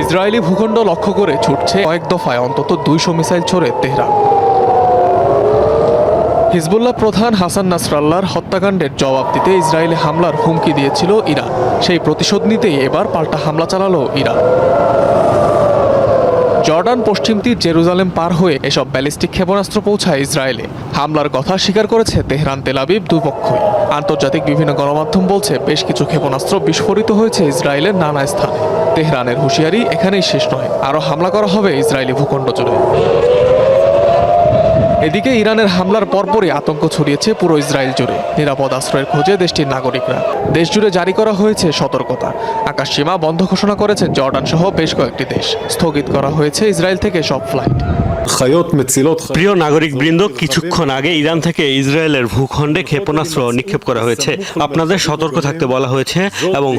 Israeli ভূখণ্ড লক্ষ্য করে ছুটছে কয়েক দফায় অন্তত 200 মিসাইল ছড়ে তেহরান। হিজবুল্লাহ প্রধান হাসান নাসরাল্লাহর হত্যাকাণ্ডের জবাব দিতে ইসরায়েলি হামলার হুমকি দিয়েছিল ইরান। সেই প্রতিশোধ নিতেই এবার পাল্টা হামলা চালালো ইরান। জর্ডান পশ্চিম তীর জেরুজালেম পার হয়ে এসব ব্যালিস্টিক ক্ষেপণাস্ত্র পৌঁছায় ইসরায়েলে। হামলার কথা স্বীকার করেছে তেহরান তেল আবিব দুপক্ষই। আন্তর্জাতিক বিভিন্ন গণমাধ্যম বলছে বেশ কিছু ক্ষেপণাস্ত্র বিস্ফোরিত হয়েছে ইসরায়েলের নানা স্থানে। তেহরানের হুঁশিয়ারি এখানেই শেষ নয়, আরও হামলা করা হবে ইসরায়েলি ভূখণ্ড জুড়ে। এদিকে ইরানের হামলার পরপরই আতঙ্ক ছড়িয়েছে পুরো ইসরায়েল জুড়ে। নিরাপদ আশ্রয়ের খোঁজে দেশটির নাগরিকরা। দেশ জুড়ে জারি করা হয়েছে সতর্কতা। আকাশসীমা বন্ধ ঘোষণা করেছে জর্ডান সহ বেশ কয়েকটি দেশ। স্থগিত করা হয়েছে ইসরায়েল থেকে সব ফ্লাইট। প্রিয় নাগরিকবৃন্দ, কিছুক্ষণ আগে ইরান থেকে ইসরায়েলের ভূখণ্ডে ক্ষেপণাস্ত্র নিক্ষেপ করা হয়েছে। আপনাদের সতর্ক থাকতে বলা হয়েছে এবং